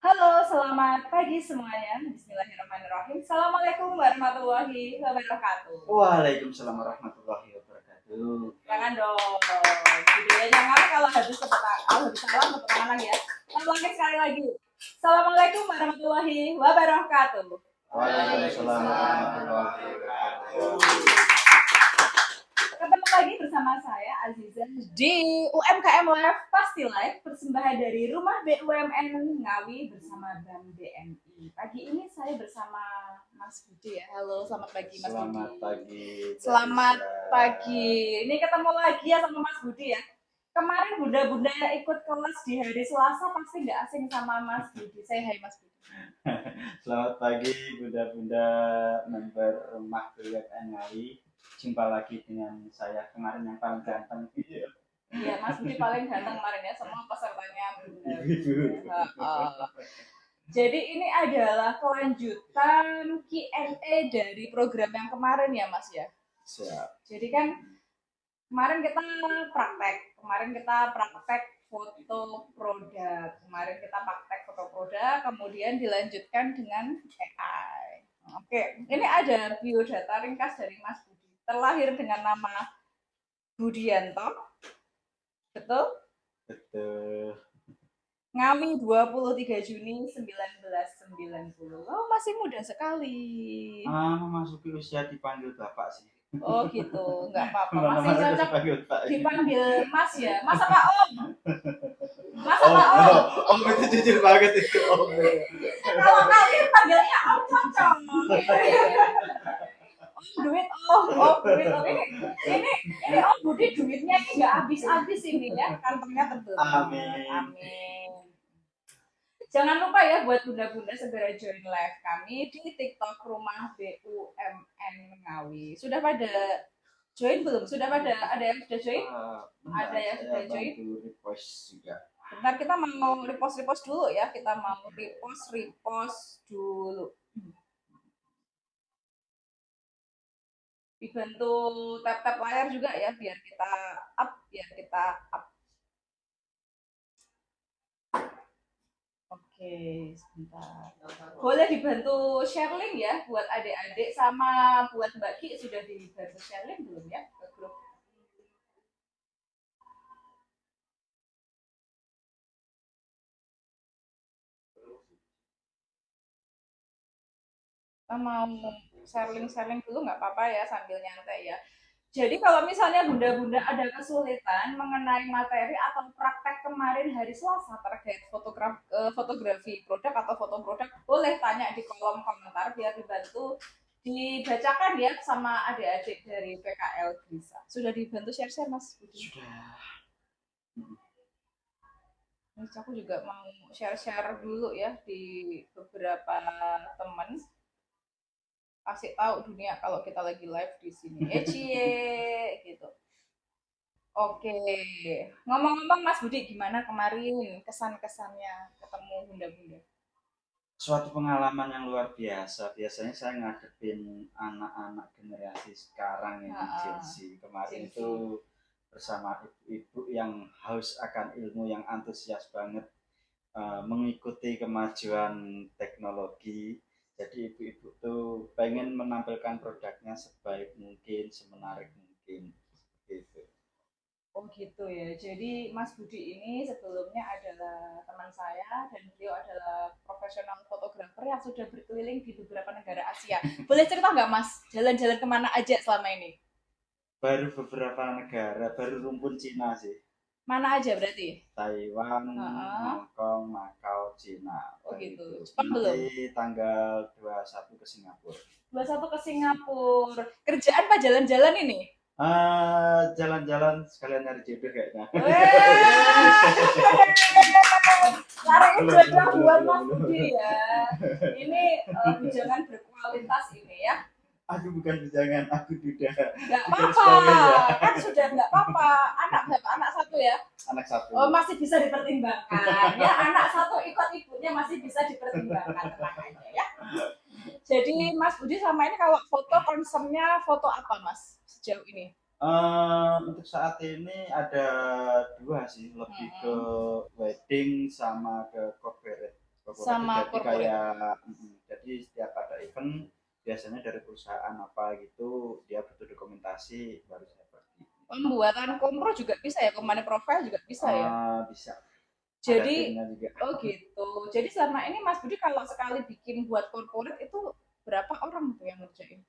Halo, selamat pagi semuanya. Bismillahirrahmanirrahim. Assalamualaikum warahmatullahi wabarakatuh. Waalaikumsalam warahmatullahi wabarakatuh. Jangan dong. Videonya nggak kalau habis salam tepuk tangan lagi ya. Ulangi sekali lagi. Assalamualaikum warahmatullahi wabarakatuh. Waalaikumsalam warahmatullahi wabarakatuh. Ketemu lagi bersama saya Aziza di UMKM Live Pasti Live persembahan dari Rumah BUMN Ngawi bersama Bank BNI. Pagi ini saya bersama Mas Budi ya. Halo, selamat pagi Mas Budi. Selamat pagi. Selamat pagi. Ini ketemu lagi ya sama Mas Budi ya. Kemarin bunda-bunda ikut kelas di hari Selasa pasti nggak asing sama Mas Budi. Saya hai Mas Budi. Selamat pagi bunda-bunda member Rumah BUMN Ngawi. Jumpa lagi dengan saya kemarin yang paling ganteng. Iya, Mas Budi paling ganteng kemarin ya, semua pesertanya bunda. Jadi ini adalah kelanjutan Q&A dari program yang kemarin ya Mas ya. Siap. Jadi kan kemarin kita praktek foto produk. Kemarin kita praktek foto produk, kemudian dilanjutkan dengan AI. Oke, ini ada biodata ringkas dari Mas Budi. Terlahir dengan nama Budianto. Betul? Betul. Ngawi 23 Juni 1990. Oh, masih muda sekali. Memasuki usia dipanggil bapak sih. Oh gitu, nggak apa-apa. Masih Mana-mana cocok dipanggil Pak. dipanggil Mas ya. Mas apa Om? Mas Om, apa Om? Om itu jujur banget itu Om. Kalau kalian panggilnya Om cocok. Om duit Om, Om duit Om. Ini Om Budi duitnya ini nggak habis-habis ini ya, kantongnya tebel. Amin. Amin. Jangan lupa ya buat bunda-bunda segera join live kami di TikTok Rumah BUMN Ngawi. Sudah pada join belum? Sudah pada ada yang sudah join? Ada yang sudah join? Repost juga. Bentar kita mau repost dulu ya. Kita mau repost dulu. Dibantu tap-tap layar juga ya biar kita up. Oke, sebentar. Boleh dibantu share link ya buat adik-adik sama buat Mbak Ki sudah dibantu share link belum ya ke grup? Kita mau share link dulu nggak apa-apa ya sambil nyantai ya. Jadi kalau misalnya bunda-bunda ada kesulitan mengenai materi atau praktek kemarin hari Selasa terkait fotografi produk atau foto produk, boleh tanya di kolom komentar biar dibantu dibacakan ya sama adik-adik dari PKL bisa. Sudah dibantu share-share Mas Budi? Sudah. Aku juga mau share-share dulu ya di beberapa teman kasih tahu dunia kalau kita lagi live di sini. Cie gitu. Oke, ngomong-ngomong Mas Budi gimana kemarin kesan-kesannya ketemu bunda-bunda? Suatu pengalaman yang luar biasa. Biasanya saya ngadepin anak-anak generasi sekarang yang Gen Z. Kemarin itu bersama ibu-ibu yang haus akan ilmu, yang antusias banget mengikuti kemajuan teknologi. Jadi ibu-ibu tuh pengen menampilkan produknya sebaik mungkin, semenarik mungkin. Gitu. Oh gitu ya. Jadi Mas Budi ini sebelumnya adalah teman saya dan beliau adalah profesional fotografer yang sudah berkeliling di beberapa negara Asia. Boleh cerita nggak Mas, jalan-jalan kemana aja selama ini? Baru beberapa negara, baru rumpun Cina sih. Mana aja berarti? Taiwan, Hong Kong, Macau, Cina. Oh gitu. Jepang belum? Nanti tanggal 21 ke Singapura. 21 ke Singapura. Kerjaan apa jalan-jalan ini? Jalan-jalan sekalian nyari jodoh kayaknya. Cari jodoh buat Mas Budi ya. Ini bujangan berkualitas ini ya. Aku bukan bujangan, aku duda. Gak apa-apa, kan sudah gak apa-apa. Anak berapa? Anak satu ya? Anak satu. Oh masih bisa dipertimbangkan. Ya anak satu ikut ibunya masih bisa dipertimbangkan tenang aja ya. Jadi Mas Budi sama ini kalau foto concernnya foto apa Mas sejauh ini? Untuk saat ini ada dua sih, lebih ke wedding sama ke corporate sama jadi corporate. kayak jadi setiap ada event biasanya dari perusahaan apa gitu dia butuh dokumentasi baru saya pergi. Pembuatan kompro juga bisa ya, company profile juga bisa ya. Bisa ada Jadi, timnya juga. oh gitu. Jadi selama ini Mas Budi kalau sekali bikin buat corporate itu berapa orang tuh yang ngerjain?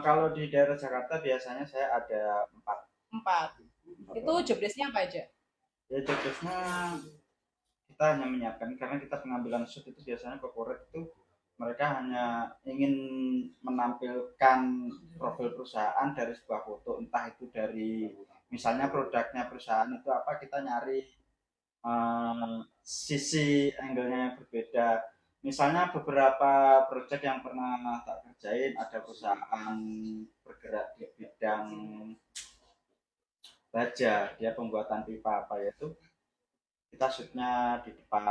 Kalau di daerah Jakarta biasanya saya ada 4. 4. Itu Orang. job desk-nya apa aja? Ya jobdesknya kita hanya menyiapkan karena kita pengambilan shoot itu biasanya corporate itu mereka hanya ingin menampilkan profil perusahaan dari sebuah foto, entah itu dari misalnya produknya perusahaan itu apa, kita nyari sisi angle-nya yang berbeda. Misalnya beberapa project yang pernah tak kerjain, ada perusahaan bergerak di bidang baja, dia pembuatan pipa apa yaitu kita shootnya di depan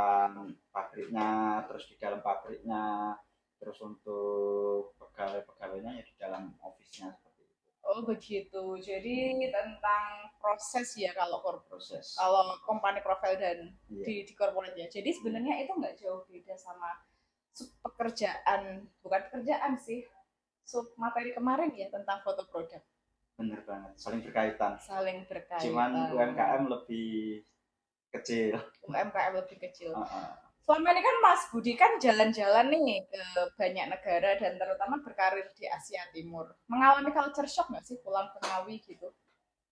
pabriknya, terus di dalam pabriknya, terus untuk pegawai-pegawainya ya di dalam office-nya seperti itu. Oh begitu. Jadi tentang proses ya kalau Proses. kalau company profile dan Iya. di corporate ya. Jadi sebenarnya itu nggak jauh beda sama pekerjaan, bukan pekerjaan sih, sub materi kemarin ya tentang foto produk. Bener banget, saling berkaitan. Saling berkaitan. Cuman UMKM lebih kecil. UMKM lebih kecil. Uh-uh. Selama ini kan Mas Budi kan jalan-jalan nih ke banyak negara dan terutama berkarir di Asia Timur. Mengalami culture shock nggak sih pulang ke Ngawi gitu?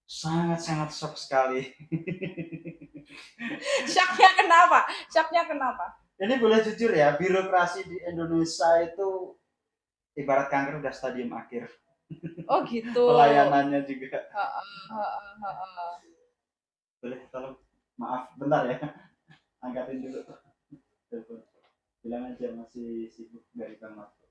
Sangat-sangat shock sekali. Shocknya kenapa? Shocknya kenapa? Ini boleh jujur ya, birokrasi di Indonesia itu ibarat kanker udah stadium akhir. Oh gitu. Pelayanannya juga. Boleh tolong, maaf bentar ya, angkatin dulu telepon. Bilang aja masih sibuk dari Bang Marco.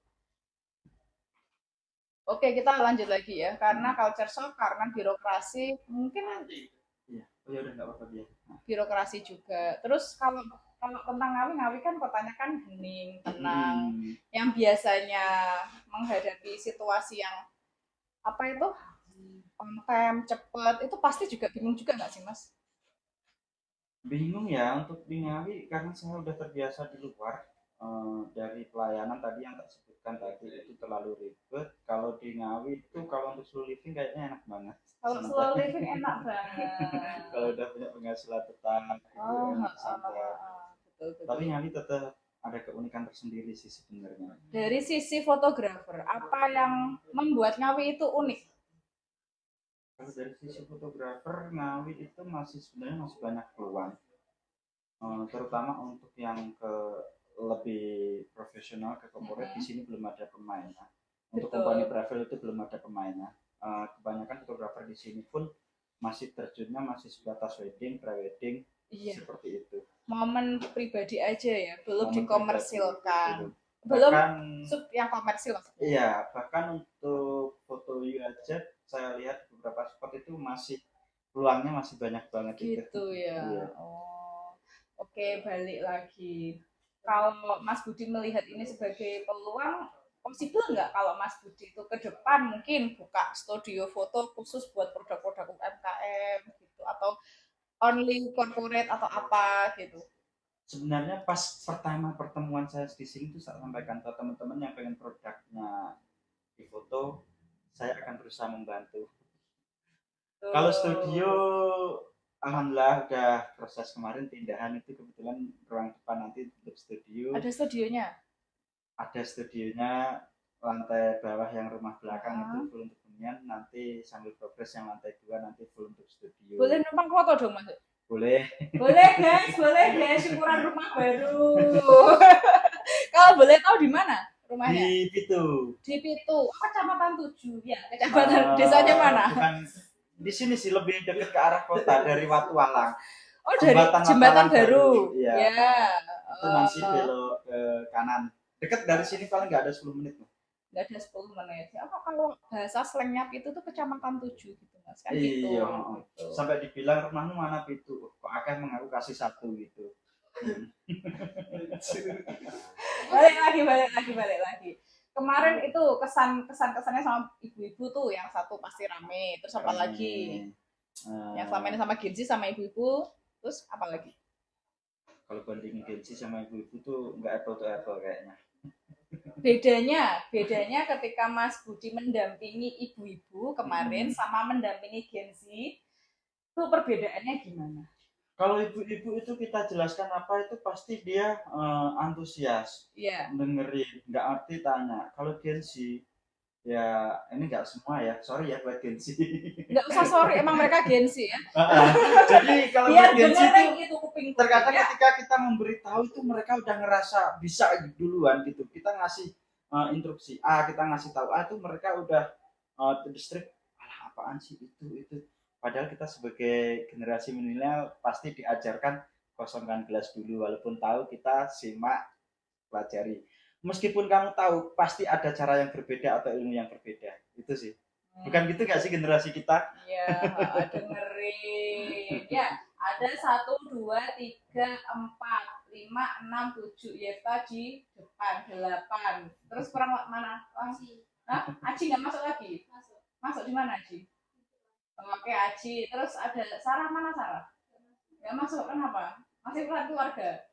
Oke, kita lanjut lagi ya. Karena culture shock, karena birokrasi, mungkin Iya, oh ya udah nggak apa-apa dia. birokrasi juga. Terus kalau kalau tentang Ngawi, Ngawi kan kotanya kan hening, tenang. Yang biasanya menghadapi situasi yang apa itu on time, cepet, itu pasti juga bingung juga nggak sih Mas? Bingung ya untuk di Ngawi karena saya udah terbiasa di luar. Dari pelayanan tadi yang tak sebutkan tadi itu terlalu ribet. Kalau di Ngawi itu kalau untuk slow living kayaknya enak banget. Kalau slow living enak banget. Kalau udah punya penghasilan tetap, Oh, enak santai. betul. Tapi Ngawi tetap ada keunikan tersendiri sih sebenarnya. Dari sisi fotografer, apa yang membuat Ngawi itu unik? Kalau dari sisi fotografer, Ngawi itu masih sebenarnya masih banyak peluang. Terutama untuk yang ke lebih profesional ke corporate di sini belum ada pemainnya. Untuk company travel itu belum ada pemainnya. Kebanyakan fotografer di sini pun masih terjunnya masih sebatas wedding, pre-wedding, seperti itu. Momen pribadi aja ya, belum Momen dikomersilkan. Belum sub yang komersil. Iya, bahkan untuk foto you aja saya lihat beberapa spot itu masih peluangnya masih banyak banget gitu ya. Iya. Oke, balik lagi. Kalau Mas Budi melihat ini sebagai peluang, possible nggak kalau Mas Budi itu ke depan mungkin buka studio foto khusus buat produk-produk UMKM gitu atau only corporate atau apa gitu? Sebenarnya pas pertama pertemuan saya di sini tuh saya sampaikan ke teman-teman yang pengen produknya di foto, saya akan berusaha membantu. Kalau studio alhamdulillah udah proses kemarin pindahan itu kebetulan ruang depan nanti untuk studio. Ada studionya? Ada studionya, lantai bawah yang rumah belakang itu full untuk hunian, nanti sambil progres yang lantai 2 nanti full untuk studio. Boleh numpang foto dong Mas? Boleh. Boleh guys, syukuran rumah baru. Kalau boleh tahu di mana rumahnya? Di Pitu. Di Pitu, Kecamatan 7 ya. Kecamatan desanya mana? Bukan di sini sih, lebih dekat ke arah kota dari Watu Alang. Oh, dari jembatan baru. Iya. Ya. Itu nanti belok ke kanan. Dekat dari sini paling nggak ada 10 menit. Nggak ada 10 menit. Ya, kalau bahasa slangnya Pitu itu Kecamatan 7 gitu Mas. Kan gitu. Iya. Gitu. Sampai dibilang rumahmu mana Pitu? Kok akeh mengaku kasih 1 gitu. balik lagi. Kemarin itu kesannya sama ibu-ibu tuh yang satu pasti rame, terus apa lagi? Yang selama ini sama Genzi sama ibu-ibu, terus apa lagi? Kalau bandingin Gen Z sama ibu-ibu tuh nggak apple to apple kayaknya. Bedanya ketika Mas Budi mendampingi ibu-ibu kemarin sama mendampingi Gen Z, itu perbedaannya gimana? Kalau ibu-ibu itu kita jelaskan apa itu pasti dia antusias, dengerin, nggak arti tanya. Kalau Gen Z ya ini nggak semua ya, sorry ya buat Gen Z. Nggak usah sorry, emang mereka Gen Z ya. Jadi kalau buat Gen Z itu terkadang ketika kita memberitahu itu mereka udah ngerasa bisa duluan gitu. Kita ngasih instruksi A, kita ngasih tahu A itu mereka udah terdistract, alah apaan sih itu. Padahal kita sebagai generasi milenial pasti diajarkan kosongkan gelas dulu, walaupun tahu kita simak pelajari. Meskipun kamu tahu pasti ada cara yang berbeda atau ilmu yang berbeda. Itu sih. Bukan gitu gak sih generasi kita? Iya, dengerin. Ya, ada 1, 2, 3, 4, 5, 6, 7. Yefta di depan, 8. Terus kurang mana? Hah? Aji nggak masuk lagi? Masuk di mana Aji? Oke, Aji. Terus ada Sarah, mana Sarah? Nggak masuk, kenapa? Masih keluarga?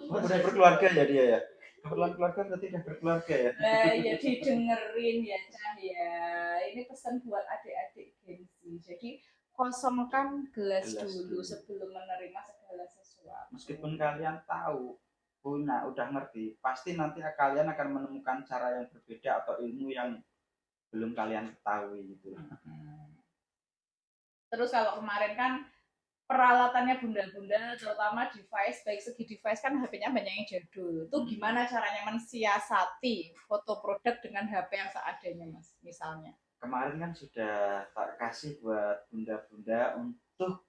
Oh, udah berkeluarga ya dia ya? Kebetulan keluarga berarti udah berkeluarga ya? Ya didengerin ya Cah ya. Ini pesan buat adik-adik Gen Z. Jadi kosongkan gelas dulu sebelum menerima segala sesuatu. Meskipun kalian tahu, punya, udah ngerti, pasti nanti kalian akan menemukan cara yang berbeda atau ilmu yang belum kalian ketahui gitu. Terus kalau kemarin kan peralatannya bunda-bunda, terutama device, baik segi device kan HP-nya banyak yang jadul. Itu gimana caranya mensiasati foto produk dengan HP yang seadanya, Mas? Misalnya. Kemarin kan sudah tak kasih buat bunda-bunda untuk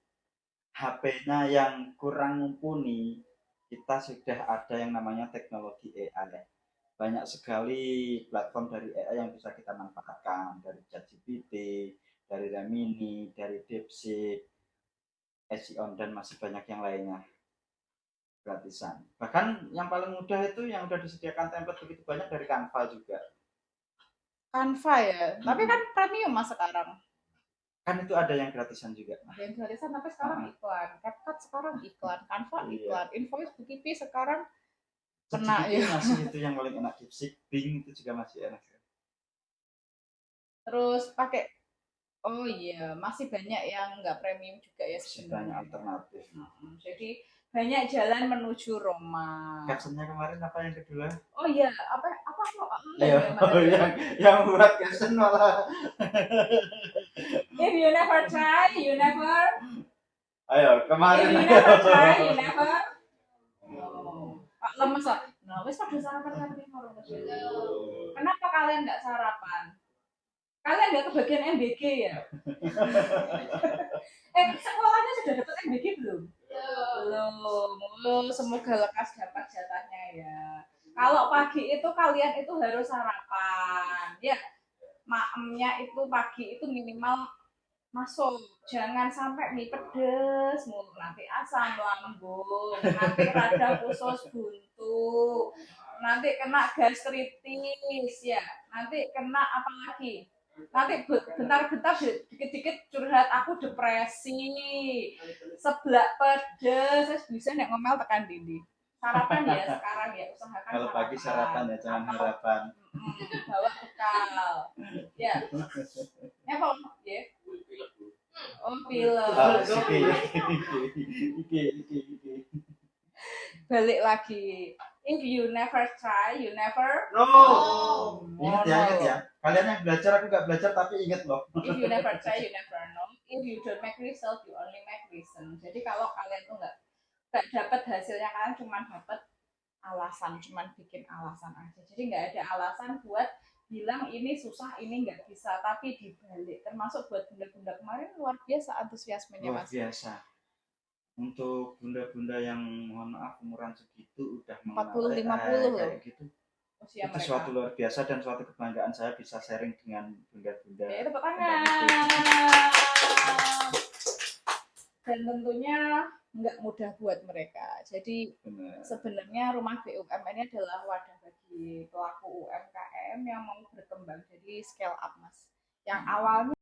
HP-nya yang kurang mumpuni, kita sudah ada yang namanya teknologi AI. Banyak sekali platform dari AI yang bisa kita manfaatkan, dari ChatGPT, dari Gemini, dari DeepSeek, Esion, dan masih banyak yang lainnya gratisan. Bahkan yang paling mudah itu yang sudah disediakan template begitu banyak dari Canva juga. Canva ya, tapi kan premium mas sekarang. Kan itu ada yang gratisan juga. Ada yang gratisan tapi sekarang iklan. CapCut sekarang iklan, Canva iklan, Invoice BTP sekarang kena ya. Masih itu yang paling enak, DeepSeek, Bing itu juga masih enak. Terus pakai oh iya, masih banyak yang nggak premium juga ya sebenarnya. Banyak alternatif. Jadi banyak jalan menuju Roma. Captionnya kemarin apa yang kedua? Oh iya, apa yang buat caption malah. If you never try, you never. Ayo kemarin. If you never try, you never. Pak lemes lah. Nah, wes pada sarapan Kenapa kalian nggak sarapan? Kalian nggak kebagian MBG ya? Sekolahnya sudah dapat MBG belum? Belum. Semoga lekas dapat jatahnya ya. Kalau pagi itu kalian itu harus sarapan, ya. Maemnya itu pagi itu minimal masuk. Jangan sampai mie pedes mulu, nanti asam lambung, nanti rada usus buntu, nanti kena gastritis ya, nanti kena apa lagi? Nanti bentar-bentar dikit-dikit curhat aku depresi, seblak pedes, bisa nek ngomel tekan dindi. Sarapan ya sekarang ya, usahakan kalau pagi sarapan ya, jangan harapan. Bawa bekal. Ya. Apa? Ya. Oh, pilek. Balik lagi. If you never try, you never know. Ingat ya. Kalian yang belajar, aku nggak belajar tapi ingat loh. If you never try, you never know. If you don't make result, you only make reason. Jadi kalau kalian tuh nggak dapat hasilnya, kalian cuma dapat alasan, cuma bikin alasan aja. Jadi nggak ada alasan buat bilang ini susah, ini nggak bisa, tapi dibalik. Termasuk buat bunda-bunda kemarin luar biasa antusiasmenya mas. Luar biasa. Untuk bunda-bunda yang mohon maaf umuran segitu udah 40-50 kayak gitu. Usia itu mereka. Suatu luar biasa dan suatu kebanggaan saya bisa sharing dengan bunda-bunda. Ya, tepuk tangan. Dan tentunya nggak mudah buat mereka. Jadi sebenarnya rumah BUMN ini adalah wadah bagi pelaku UMKM yang mau berkembang. Jadi scale up mas. Yang awalnya